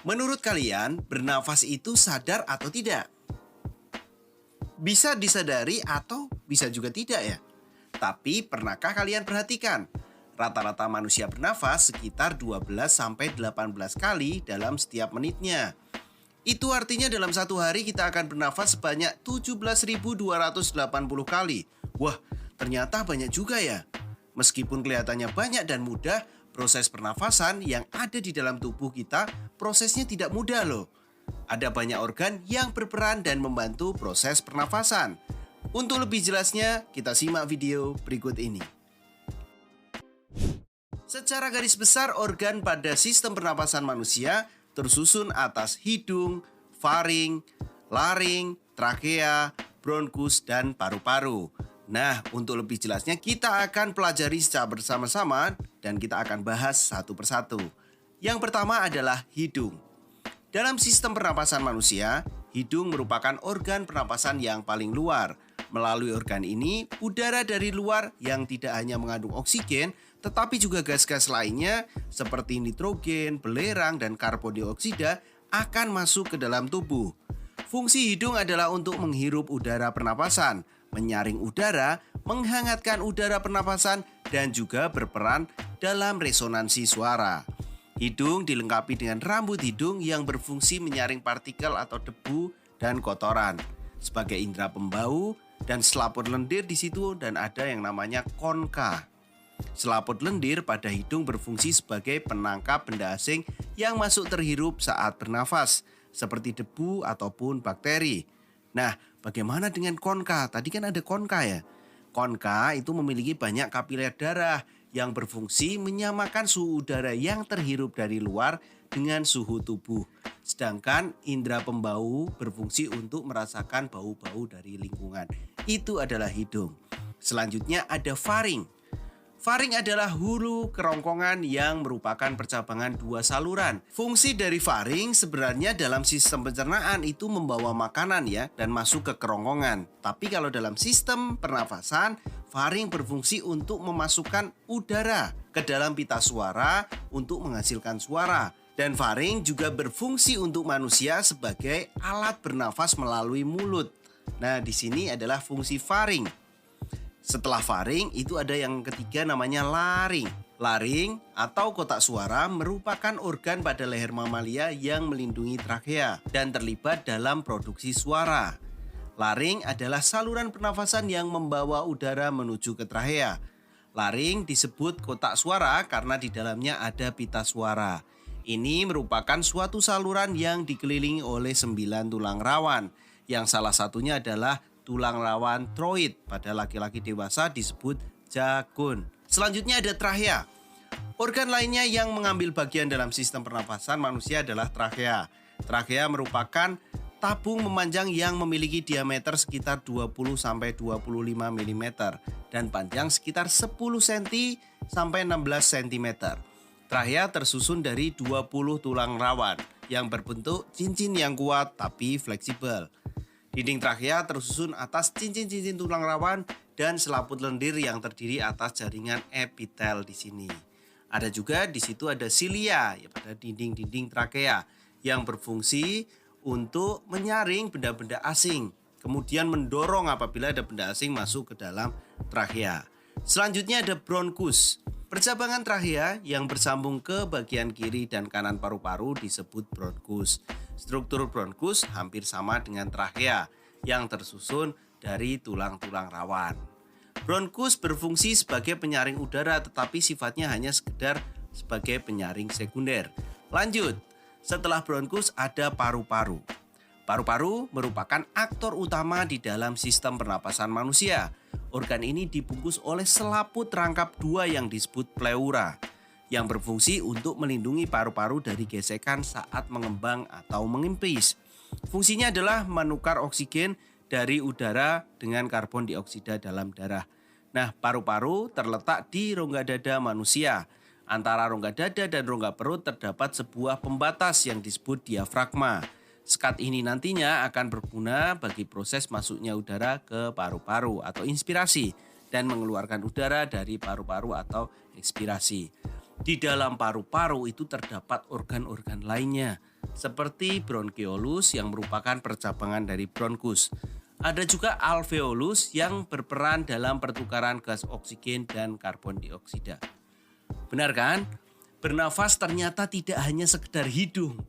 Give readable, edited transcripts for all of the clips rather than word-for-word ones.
Menurut kalian, bernafas itu sadar atau tidak? Bisa disadari atau bisa juga tidak ya? Tapi pernahkah kalian perhatikan? Rata-rata manusia bernafas sekitar 12-18 kali dalam setiap menitnya. Itu artinya dalam satu hari kita akan bernafas sebanyak 17.280 kali. Wah, ternyata banyak juga ya. Meskipun kelihatannya banyak dan mudah, proses pernafasan yang ada di dalam tubuh kita prosesnya tidak mudah loh. Ada banyak organ yang berperan dan membantu proses pernafasan. Untuk lebih jelasnya, kita simak video berikut ini. Secara garis besar, organ pada sistem pernapasan manusia tersusun atas hidung, faring, laring, trakea, bronkus, dan paru-paru. Nah, untuk lebih jelasnya kita akan pelajari secara bersama-sama dan kita akan bahas satu persatu. Yang pertama adalah hidung. Dalam sistem pernapasan manusia, hidung merupakan organ pernapasan yang paling luar. Melalui organ ini, udara dari luar yang tidak hanya mengandung oksigen, tetapi juga gas-gas lainnya seperti nitrogen, belerang, dan karbon dioksida akan masuk ke dalam tubuh. Fungsi hidung adalah untuk menghirup udara pernapasan, menyaring udara, menghangatkan udara pernapasan, dan juga berperan dalam resonansi suara. Hidung dilengkapi dengan rambut hidung yang berfungsi menyaring partikel atau debu dan kotoran. Sebagai indera pembau dan selaput lendir di situ dan ada yang namanya konka. Selaput lendir pada hidung berfungsi sebagai penangkap benda asing yang masuk terhirup saat bernafas, seperti debu ataupun bakteri. Nah, bagaimana dengan konka? Tadi kan ada konka ya. Konka itu memiliki banyak kapiler darah yang berfungsi menyamakan suhu udara yang terhirup dari luar dengan suhu tubuh. Sedangkan indera pembau berfungsi untuk merasakan bau-bau dari lingkungan. Itu adalah hidung. Selanjutnya ada faring. Faring adalah hulu kerongkongan yang merupakan percabangan dua saluran. Fungsi dari faring sebenarnya dalam sistem pencernaan itu membawa makanan ya dan masuk ke kerongkongan. Tapi kalau dalam sistem pernafasan, faring berfungsi untuk memasukkan udara ke dalam pita suara untuk menghasilkan suara. Dan faring juga berfungsi untuk manusia sebagai alat bernafas melalui mulut. Nah, di sini adalah fungsi faring. Setelah faring, itu ada yang ketiga namanya laring. Laring atau kotak suara merupakan organ pada leher mamalia yang melindungi trakea dan terlibat dalam produksi suara. Laring adalah saluran pernafasan yang membawa udara menuju ke trakea. Laring disebut kotak suara karena di dalamnya ada pita suara. Ini merupakan suatu saluran yang dikelilingi oleh 9 tulang rawan, yang salah satunya adalah tulang rawan troid, pada laki-laki dewasa disebut jagun. Selanjutnya ada trakea. Organ lainnya yang mengambil bagian dalam sistem pernafasan manusia adalah trakea. Trakea merupakan tabung memanjang yang memiliki diameter sekitar 20-25 mm dan panjang sekitar 10 cm sampai 16 cm. Trakea tersusun dari 20 tulang rawan yang berbentuk cincin yang kuat tapi fleksibel. Dinding trakea tersusun atas cincin-cincin tulang rawan dan selaput lendir yang terdiri atas jaringan epitel di sini. Ada juga di situ ada silia ya pada dinding-dinding trakea yang berfungsi untuk menyaring benda-benda asing, kemudian mendorong apabila ada benda asing masuk ke dalam trakea. Selanjutnya ada bronkus. Percabangan trakea yang bersambung ke bagian kiri dan kanan paru-paru disebut bronkus. Struktur bronkus hampir sama dengan trakea yang tersusun dari tulang-tulang rawan. Bronkus berfungsi sebagai penyaring udara tetapi sifatnya hanya sekedar sebagai penyaring sekunder. Lanjut, setelah bronkus ada paru-paru. Paru-paru merupakan aktor utama di dalam sistem pernapasan manusia. Organ ini dibungkus oleh selaput rangkap dua yang disebut pleura, yang berfungsi untuk melindungi paru-paru dari gesekan saat mengembang atau mengimpis. Fungsinya adalah menukar oksigen dari udara dengan karbon dioksida dalam darah. Nah, paru-paru terletak di rongga dada manusia. Antara rongga dada dan rongga perut terdapat sebuah pembatas yang disebut diafragma. Sekat ini nantinya akan berguna bagi proses masuknya udara ke paru-paru atau inspirasi dan mengeluarkan udara dari paru-paru atau ekspirasi. Di dalam paru-paru itu terdapat organ-organ lainnya seperti bronkeolus yang merupakan percabangan dari bronkus. Ada juga alveolus yang berperan dalam pertukaran gas oksigen dan karbon dioksida. Benar kan? Bernafas ternyata tidak hanya sekedar hidung,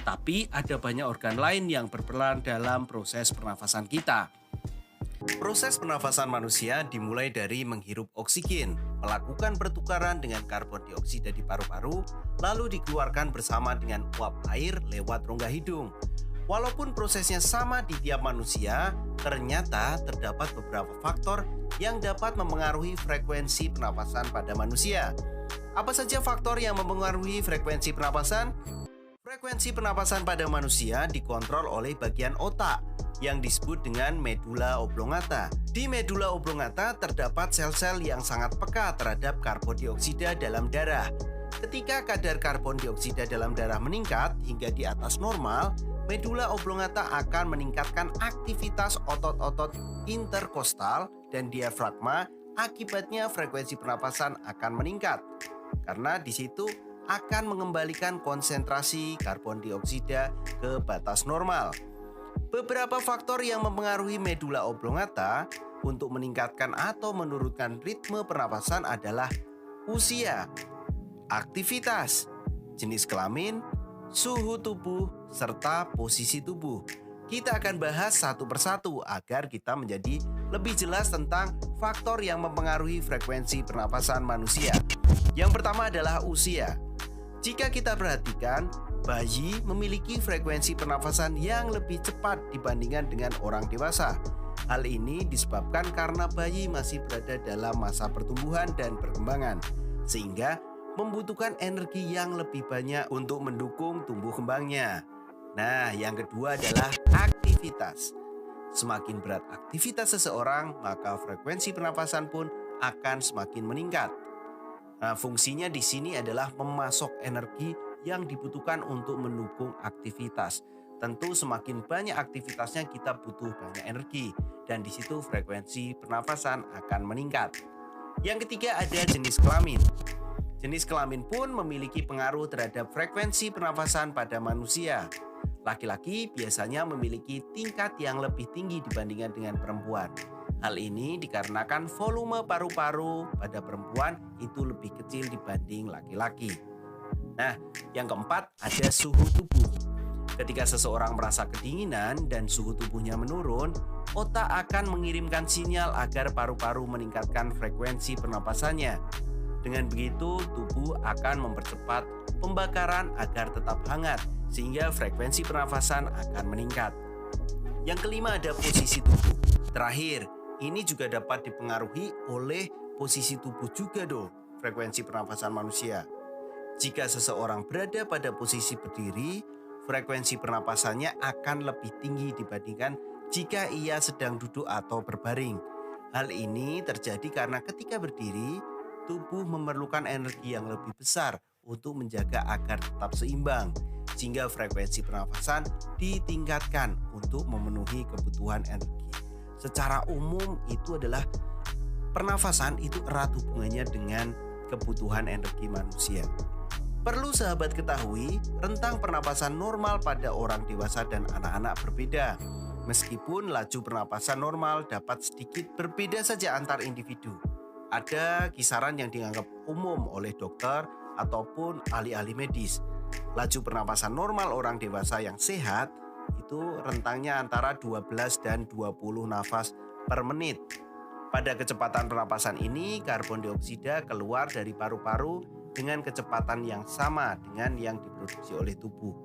tapi ada banyak organ lain yang berperan dalam proses pernafasan kita. Proses pernafasan manusia dimulai dari menghirup oksigen, melakukan pertukaran dengan karbon dioksida di paru-paru, lalu dikeluarkan bersama dengan uap air lewat rongga hidung. Walaupun prosesnya sama di tiap manusia, ternyata terdapat beberapa faktor yang dapat memengaruhi frekuensi pernapasan pada manusia. Apa saja faktor yang mempengaruhi frekuensi pernapasan? Frekuensi pernapasan pada manusia dikontrol oleh bagian otak yang disebut dengan medula oblongata. Di medula oblongata terdapat sel-sel yang sangat peka terhadap karbon dioksida dalam darah. Ketika kadar karbon dioksida dalam darah meningkat hingga di atas normal, medula oblongata akan meningkatkan aktivitas otot-otot interkostal dan diafragma. Akibatnya frekuensi pernapasan akan meningkat karena di situ akan mengembalikan konsentrasi karbon dioksida ke batas normal. Beberapa faktor yang mempengaruhi medula oblongata untuk meningkatkan atau menurunkan ritme pernapasan adalah usia, aktivitas, jenis kelamin, suhu tubuh, serta posisi tubuh. Kita akan bahas satu persatu agar kita menjadi lebih jelas tentang faktor yang mempengaruhi frekuensi pernapasan manusia. Yang pertama adalah usia. Jika kita perhatikan, bayi memiliki frekuensi pernapasan yang lebih cepat dibandingkan dengan orang dewasa. Hal ini disebabkan karena bayi masih berada dalam masa pertumbuhan dan perkembangan, sehingga membutuhkan energi yang lebih banyak untuk mendukung tumbuh kembangnya. Nah, yang kedua adalah aktivitas. Semakin berat aktivitas seseorang, maka frekuensi pernapasan pun akan semakin meningkat. Nah, fungsinya di sini adalah memasok energi yang dibutuhkan untuk mendukung aktivitas. Tentu semakin banyak aktivitasnya kita butuh banyak energi dan di situ frekuensi pernapasan akan meningkat. Yang ketiga ada jenis kelamin. Jenis kelamin pun memiliki pengaruh terhadap frekuensi pernapasan pada manusia. Laki-laki biasanya memiliki tingkat yang lebih tinggi dibandingkan dengan perempuan. Hal ini dikarenakan volume paru-paru pada perempuan itu lebih kecil dibanding laki-laki. Nah, yang keempat ada suhu tubuh. Ketika seseorang merasa kedinginan dan suhu tubuhnya menurun, otak akan mengirimkan sinyal agar paru-paru meningkatkan frekuensi pernapasannya. Dengan begitu, tubuh akan mempercepat pembakaran agar tetap hangat, sehingga frekuensi pernafasan akan meningkat. Yang kelima ada posisi tubuh. Terakhir, ini juga dapat dipengaruhi oleh posisi tubuh juga frekuensi pernafasan manusia. Jika seseorang berada pada posisi berdiri, frekuensi pernapasannya akan lebih tinggi dibandingkan jika ia sedang duduk atau berbaring. Hal ini terjadi karena ketika berdiri, tubuh memerlukan energi yang lebih besar untuk menjaga agar tetap seimbang, sehingga frekuensi pernafasan ditingkatkan untuk memenuhi kebutuhan energi. Secara umum itu adalah pernafasan itu erat hubungannya dengan kebutuhan energi manusia. Perlu sahabat ketahui, rentang pernapasan normal pada orang dewasa dan anak-anak berbeda. Meskipun laju pernapasan normal dapat sedikit berbeda saja antar individu. Ada kisaran yang dianggap umum oleh dokter ataupun ahli-ahli medis. Laju pernapasan normal orang dewasa yang sehat itu rentangnya antara 12 dan 20 nafas per menit. Pada kecepatan pernapasan ini, karbon dioksida keluar dari paru-paru dengan kecepatan yang sama dengan yang diproduksi oleh tubuh.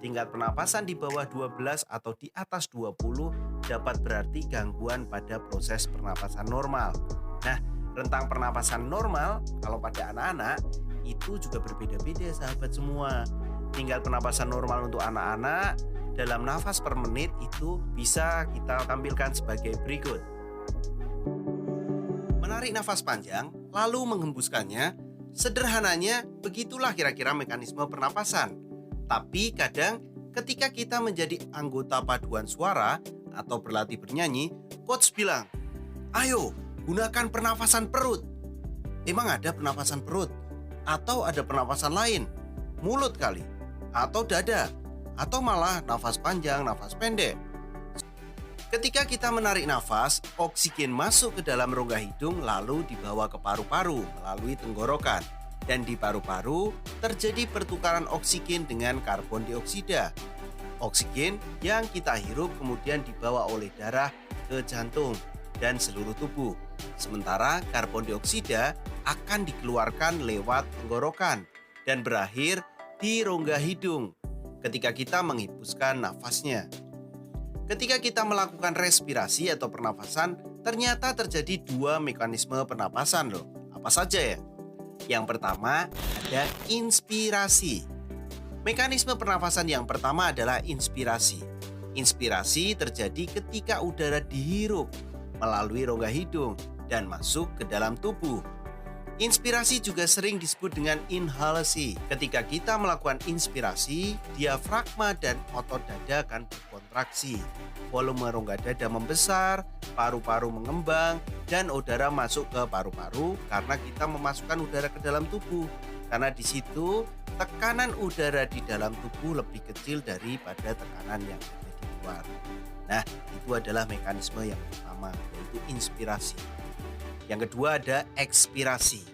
Tingkat pernapasan di bawah 12 atau di atas 20 dapat berarti gangguan pada proses pernapasan normal. Nah, rentang pernapasan normal kalau pada anak-anak itu juga berbeda-beda sahabat semua. Tingkat pernapasan normal untuk anak-anak dalam nafas per menit itu bisa kita tampilkan sebagai berikut. Menarik nafas panjang lalu menghembuskannya, sederhananya begitulah kira-kira mekanisme pernapasan. Tapi kadang ketika kita menjadi anggota paduan suara atau berlatih bernyanyi, coach bilang, "Ayo, gunakan pernapasan perut." Emang ada pernapasan perut? Atau ada pernapasan lain? Mulut kali? Atau dada? atau malah nafas panjang, nafas pendek. Ketika kita menarik nafas, oksigen masuk ke dalam rongga hidung lalu dibawa ke paru-paru melalui tenggorokan. Dan di paru-paru terjadi pertukaran oksigen dengan karbon dioksida. Oksigen yang kita hirup kemudian dibawa oleh darah ke jantung dan seluruh tubuh. Sementara karbon dioksida akan dikeluarkan lewat tenggorokan dan berakhir di rongga hidung ketika kita menghembuskan nafasnya. Ketika kita melakukan respirasi atau pernafasan, ternyata terjadi dua mekanisme pernapasan loh. Apa saja ya? Yang pertama ada inspirasi. Mekanisme pernafasan yang pertama adalah inspirasi. Inspirasi terjadi ketika udara dihirup melalui rongga hidung dan masuk ke dalam tubuh. Inspirasi juga sering disebut dengan inhalasi. Ketika kita melakukan inspirasi, diafragma dan otot dada akan berkontraksi. Volume rongga dada membesar, paru-paru mengembang, dan udara masuk ke paru-paru karena kita memasukkan udara ke dalam tubuh. Karena di situ tekanan udara di dalam tubuh lebih kecil daripada tekanan yang ada di luar. Nah, itu adalah mekanisme yang pertama, yaitu inspirasi. Yang kedua ada ekspirasi.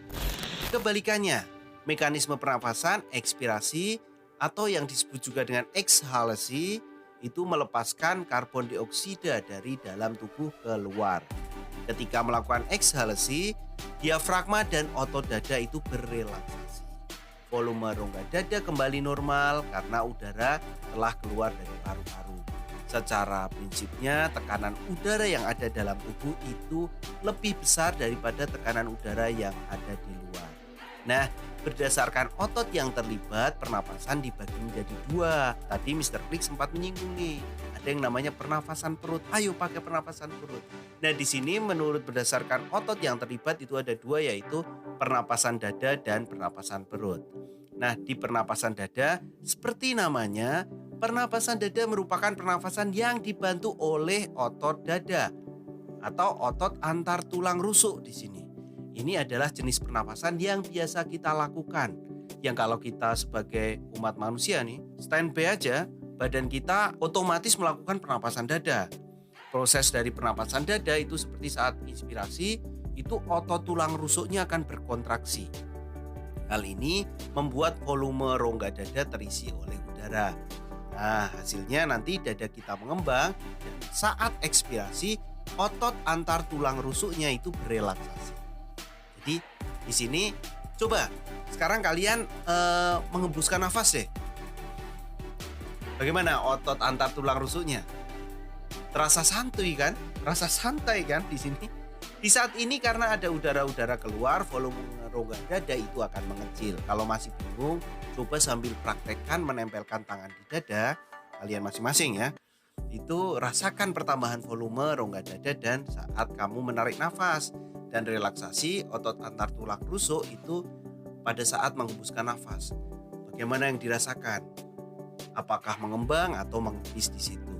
Kebalikannya, mekanisme pernafasan ekspirasi atau yang disebut juga dengan ekshalasi itu melepaskan karbon dioksida dari dalam tubuh keluar. Ketika melakukan ekshalasi, diafragma dan otot dada itu berrelaksasi. Volume rongga dada kembali normal karena udara telah keluar dari paru-paru. Secara prinsipnya tekanan udara yang ada dalam tubuh itu lebih besar daripada tekanan udara yang ada di luar. Nah, berdasarkan otot yang terlibat, pernapasan dibagi menjadi dua. Tadi Mr. Klik sempat menyinggung nih, ada yang namanya pernapasan perut. Ayo pakai pernapasan perut. Nah, di sini menurut berdasarkan otot yang terlibat itu ada dua, yaitu pernapasan dada dan pernapasan perut. Nah, di pernapasan dada seperti namanya, pernapasan dada merupakan pernapasan yang dibantu oleh otot dada atau otot antar tulang rusuk di sini. Ini adalah jenis pernapasan yang biasa kita lakukan. Yang kalau kita sebagai umat manusia nih, standby aja, badan kita otomatis melakukan pernapasan dada. Proses dari pernapasan dada itu seperti saat inspirasi, itu otot tulang rusuknya akan berkontraksi. Hal ini membuat volume rongga dada terisi oleh udara. Nah, hasilnya nanti dada kita mengembang dan saat ekspirasi otot antar tulang rusuknya itu berrelaksasi. Jadi di sini coba sekarang kalian menghembuskan nafas deh. Bagaimana otot antar tulang rusuknya? Terasa santuy kan? Terasa santai kan di sini? Di saat ini karena ada udara-udara keluar, volume rongga dada itu akan mengecil. Kalau masih bingung, coba sambil praktekkan menempelkan tangan di dada kalian masing-masing ya. Itu rasakan pertambahan volume rongga dada dan saat kamu menarik nafas dan relaksasi otot antar tulang rusuk itu pada saat menghembuskan nafas. Bagaimana yang dirasakan? Apakah mengembang atau menipis di situ?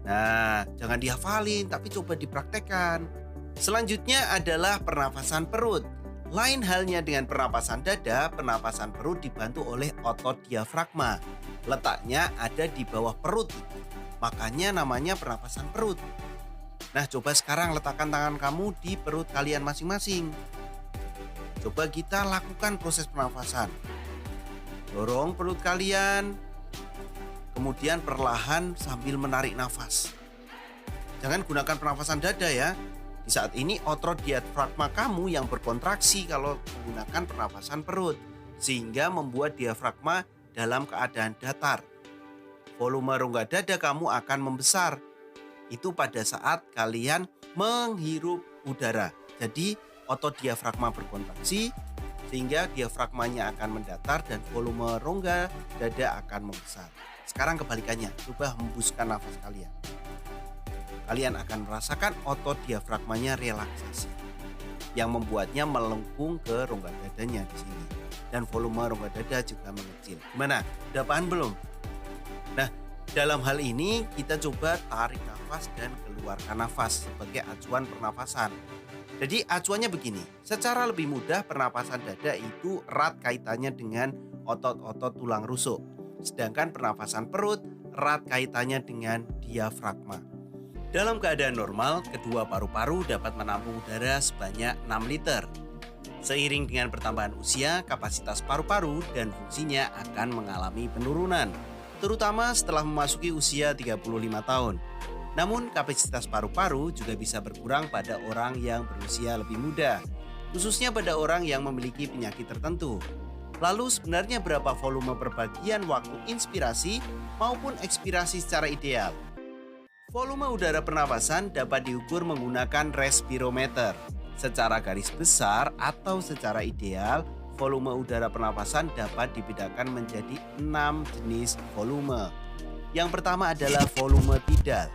Nah, jangan dihafalin tapi coba dipraktekkan. Selanjutnya adalah pernapasan perut. Lain halnya dengan pernapasan dada, pernapasan perut dibantu oleh otot diafragma. Letaknya ada di bawah perut. Makanya namanya pernapasan perut. Nah, coba sekarang letakkan tangan kamu di perut kalian masing-masing. Coba kita lakukan proses pernapasan. Dorong perut kalian, kemudian perlahan sambil menarik nafas. Jangan gunakan pernapasan dada ya. Di saat ini otot diafragma kamu yang berkontraksi kalau menggunakan pernapasan perut, sehingga membuat diafragma dalam keadaan datar. Volume rongga dada kamu akan membesar. Itu pada saat kalian menghirup udara. Jadi otot diafragma berkontraksi sehingga diafragmanya akan mendatar dan volume rongga dada akan membesar. Sekarang kebalikannya, coba hembuskan nafas kalian. Kalian akan merasakan otot diafragmanya relaksasi yang membuatnya melengkung ke rongga dadanya di sini dan volume rongga dada juga mengecil. Gimana? Udah paham belum? Nah, dalam hal ini kita coba tarik nafas dan keluarkan nafas sebagai acuan pernafasan. Jadi acuannya begini, secara lebih mudah pernapasan dada itu erat kaitannya dengan otot-otot tulang rusuk. sedangkan pernafasan perut erat kaitannya dengan diafragma. Dalam keadaan normal, kedua paru-paru dapat menampung udara sebanyak 6 liter. Seiring dengan pertambahan usia, kapasitas paru-paru dan fungsinya akan mengalami penurunan, terutama setelah memasuki usia 35 tahun. Namun, kapasitas paru-paru juga bisa berkurang pada orang yang berusia lebih muda, khususnya pada orang yang memiliki penyakit tertentu. Lalu sebenarnya berapa volume perbagian waktu inspirasi maupun ekspirasi secara ideal? Volume udara pernafasan dapat diukur menggunakan respirometer. Secara garis besar atau secara ideal, volume udara pernafasan dapat dibedakan menjadi 6 jenis volume. Yang pertama adalah volume tidal.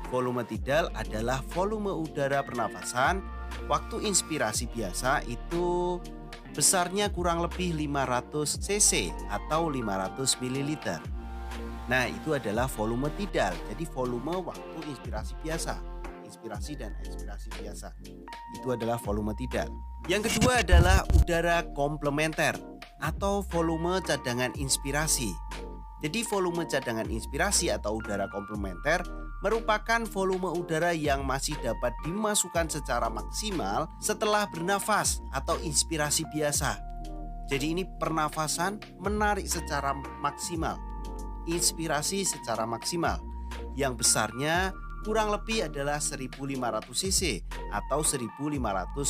Volume tidal adalah volume udara pernafasan waktu inspirasi biasa itu besarnya kurang lebih 500 cc atau 500 ml. Nah, itu adalah volume tidal. Jadi volume waktu inspirasi biasa. Inspirasi dan ekspirasi biasa. Itu adalah volume tidal. Yang kedua adalah udara komplementer atau volume cadangan inspirasi. Jadi volume cadangan inspirasi atau udara komplementer merupakan volume udara yang masih dapat dimasukkan secara maksimal setelah bernafas atau inspirasi biasa. Jadi ini pernafasan menarik secara maksimal, inspirasi secara maksimal, yang besarnya kurang lebih adalah 1500 cc atau 1500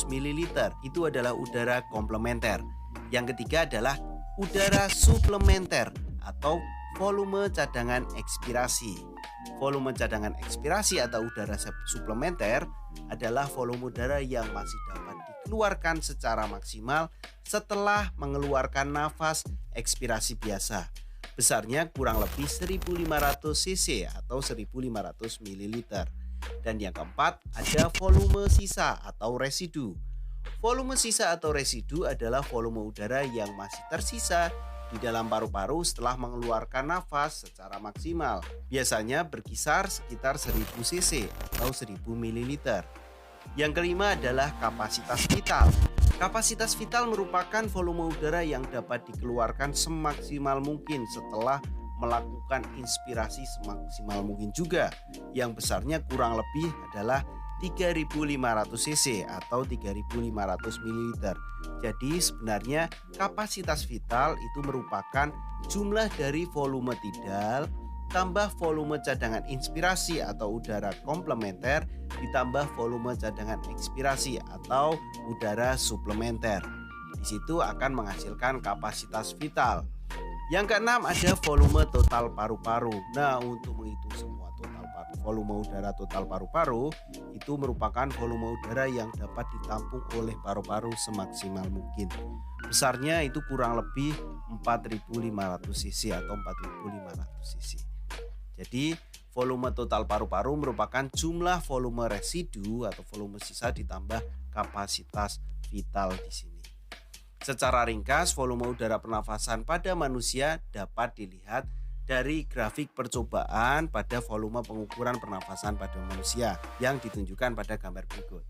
ml. Itu adalah udara komplementer. Yang ketiga adalah udara suplementer atau volume cadangan ekspirasi. Volume cadangan ekspirasi atau udara suplementer adalah volume udara yang masih dapat dikeluarkan secara maksimal setelah mengeluarkan nafas ekspirasi biasa. Besarnya kurang lebih 1500 cc atau 1500 ml. Dan yang keempat ada volume sisa atau residu. Volume sisa atau residu adalah volume udara yang masih tersisa di dalam paru-paru setelah mengeluarkan nafas secara maksimal. Biasanya berkisar sekitar 1000 cc atau 1000 ml. Yang kelima adalah kapasitas vital. Kapasitas vital merupakan volume udara yang dapat dikeluarkan semaksimal mungkin setelah melakukan inspirasi semaksimal mungkin juga, yang besarnya kurang lebih adalah 3500 cc atau 3500 ml. Jadi sebenarnya kapasitas vital itu merupakan jumlah dari volume tidal tambah volume cadangan inspirasi atau udara komplementer ditambah volume cadangan ekspirasi atau udara suplementer. Di situ akan menghasilkan kapasitas vital. Yang keenam ada volume total paru-paru. Nah, untuk menghitung semua volume udara total paru-paru itu merupakan volume udara yang dapat ditampung oleh paru-paru semaksimal mungkin. Besarnya itu kurang lebih 4500 cc atau 4500 cc. Jadi volume total paru-paru merupakan jumlah volume residu atau volume sisa ditambah kapasitas vital di sini. Secara ringkas, volume udara pernafasan pada manusia dapat dilihat dari grafik percobaan pada volume pengukuran pernafasan pada manusia yang ditunjukkan pada gambar berikut.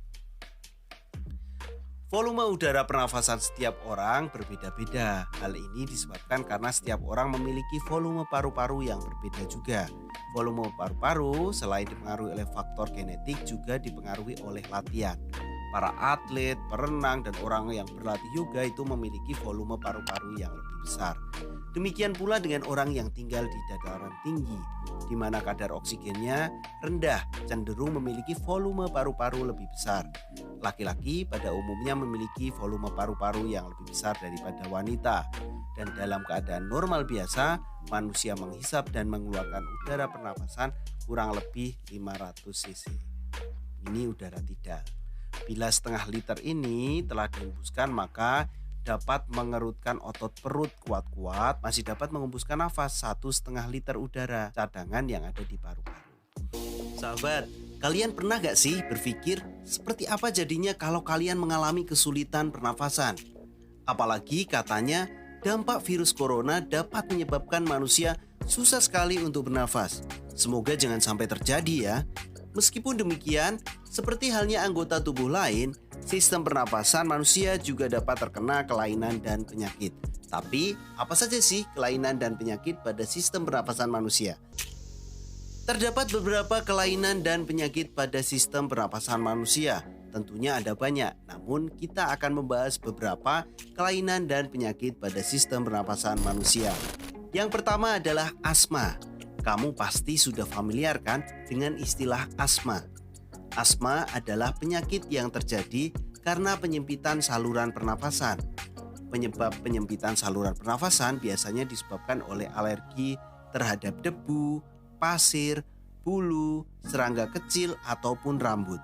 Volume udara pernafasan setiap orang berbeda-beda. Hal ini disebabkan karena setiap orang memiliki volume paru-paru yang berbeda juga. Volume paru-paru selain dipengaruhi oleh faktor genetik juga dipengaruhi oleh latihan. Para atlet, perenang, dan orang yang berlatih yoga itu memiliki volume paru-paru yang lebih besar. Demikian pula dengan orang yang tinggal di dataran tinggi, di mana kadar oksigennya rendah, cenderung memiliki volume paru-paru lebih besar. Laki-laki pada umumnya memiliki volume paru-paru yang lebih besar daripada wanita. Dan dalam keadaan normal biasa, manusia menghisap dan mengeluarkan udara pernapasan kurang lebih 500 cc. Ini udara tidal. Bila setengah liter ini telah dihembuskan, maka dapat mengerutkan otot perut kuat-kuat, masih dapat mengembuskan nafas 1,5 liter udara cadangan yang ada di paru-paru. Sahabat, kalian pernah gak sih berpikir seperti apa jadinya kalau kalian mengalami kesulitan pernafasan? Apalagi katanya dampak virus corona dapat menyebabkan manusia susah sekali untuk bernafas. Semoga jangan sampai terjadi ya. Meskipun demikian, seperti halnya anggota tubuh lain, sistem pernapasan manusia juga dapat terkena kelainan dan penyakit. Tapi, apa saja sih kelainan dan penyakit pada sistem pernapasan manusia? Terdapat beberapa kelainan dan penyakit pada sistem pernapasan manusia. Tentunya ada banyak, namun kita akan membahas beberapa kelainan dan penyakit pada sistem pernapasan manusia. Yang pertama adalah asma. Kamu pasti sudah familiar kan dengan istilah asma. Asma adalah penyakit yang terjadi karena penyempitan saluran pernapasan. Penyebab penyempitan saluran pernapasan biasanya disebabkan oleh alergi terhadap debu, pasir, bulu, serangga kecil, ataupun rambut.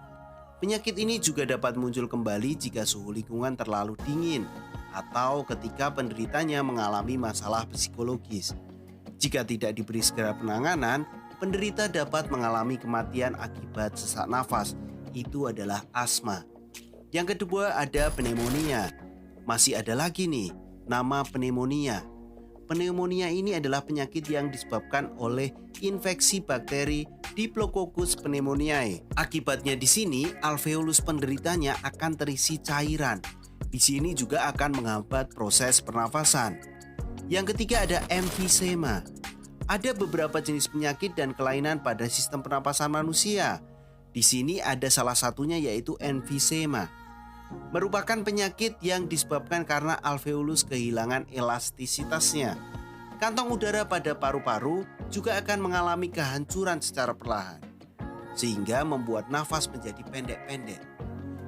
Penyakit ini juga dapat muncul kembali jika suhu lingkungan terlalu dingin atau ketika penderitanya mengalami masalah psikologis. Jika tidak diberi segera penanganan, penderita dapat mengalami kematian akibat sesak nafas. Itu adalah asma. Yang kedua ada pneumonia. Masih ada lagi nih, nama pneumonia. Pneumonia ini adalah penyakit yang disebabkan oleh infeksi bakteri Diplococcus pneumoniae. Akibatnya di sini alveolus penderitanya akan terisi cairan. Di sini juga akan menghambat proses pernafasan. Yang ketiga ada emfisema. Ada beberapa jenis penyakit dan kelainan pada sistem pernapasan manusia. Di sini ada salah satunya yaitu emfisema. Merupakan penyakit yang disebabkan karena alveolus kehilangan elastisitasnya. Kantong udara pada paru-paru juga akan mengalami kehancuran secara perlahan, sehingga membuat nafas menjadi pendek-pendek.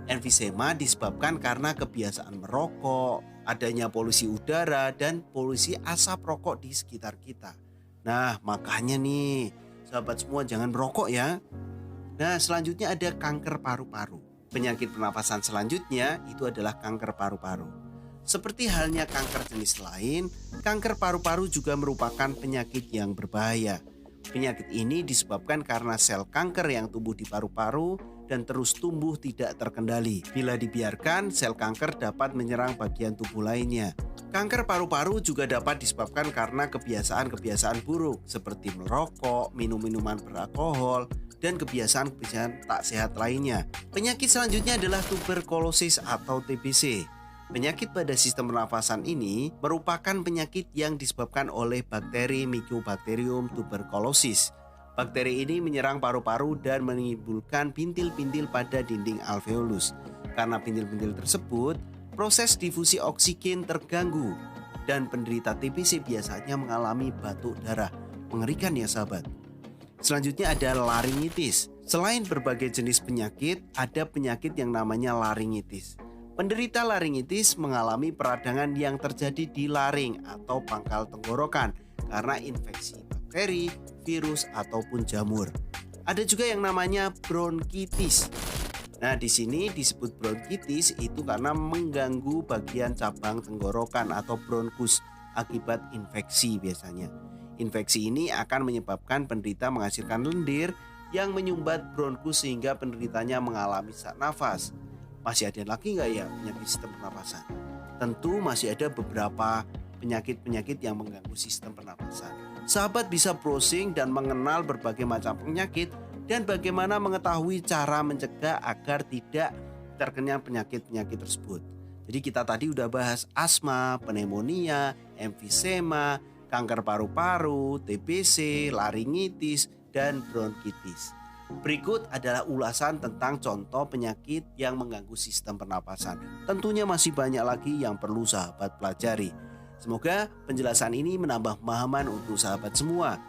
Emfisema disebabkan karena kebiasaan merokok, adanya polusi udara, dan polusi asap rokok di sekitar kita. Nah, makanya nih, sahabat semua jangan merokok ya. Nah, selanjutnya ada kanker paru-paru. Penyakit pernapasan selanjutnya itu adalah kanker paru-paru. Seperti halnya kanker jenis lain, kanker paru-paru juga merupakan penyakit yang berbahaya. Penyakit ini disebabkan karena sel kanker yang tumbuh di paru-paru dan terus tumbuh tidak terkendali. Bila dibiarkan, sel kanker dapat menyerang bagian tubuh lainnya. Kanker paru-paru juga dapat disebabkan karena kebiasaan-kebiasaan buruk seperti merokok, minum minuman beralkohol, dan kebiasaan-kebiasaan tak sehat lainnya. Penyakit selanjutnya adalah tuberkulosis atau TBC. Penyakit pada sistem pernafasan ini merupakan penyakit yang disebabkan oleh bakteri Mycobacterium tuberculosis. Bakteri ini menyerang paru-paru dan menimbulkan pintil-pintil pada dinding alveolus. Karena pintil-pintil tersebut, proses difusi oksigen terganggu dan penderita TBC biasanya mengalami batuk darah. Mengerikan ya sahabat. Selanjutnya ada laringitis. Selain berbagai jenis penyakit, ada penyakit yang namanya laringitis. Penderita laringitis mengalami peradangan yang terjadi di laring atau pangkal tenggorokan karena infeksi bakteri, virus, ataupun jamur. Ada juga yang namanya bronkitis. Nah, di sini disebut bronkitis itu karena mengganggu bagian cabang tenggorokan atau bronkus akibat infeksi biasanya. Infeksi ini akan menyebabkan penderita menghasilkan lendir yang menyumbat bronkus sehingga penderitanya mengalami sesak nafas. Masih ada lagi nggak ya penyakit sistem pernapasan? Tentu masih ada beberapa penyakit-penyakit yang mengganggu sistem pernapasan. Sahabat bisa browsing dan mengenal berbagai macam penyakit dan bagaimana mengetahui cara mencegah agar tidak terkena penyakit-penyakit tersebut. Jadi kita tadi udah bahas asma, pneumonia, emfisema, kanker paru-paru, TBC, laringitis, dan bronkitis. Berikut adalah ulasan tentang contoh penyakit yang mengganggu sistem pernapasan. Tentunya masih banyak lagi yang perlu sahabat pelajari. Semoga penjelasan ini menambah pemahaman untuk sahabat semua.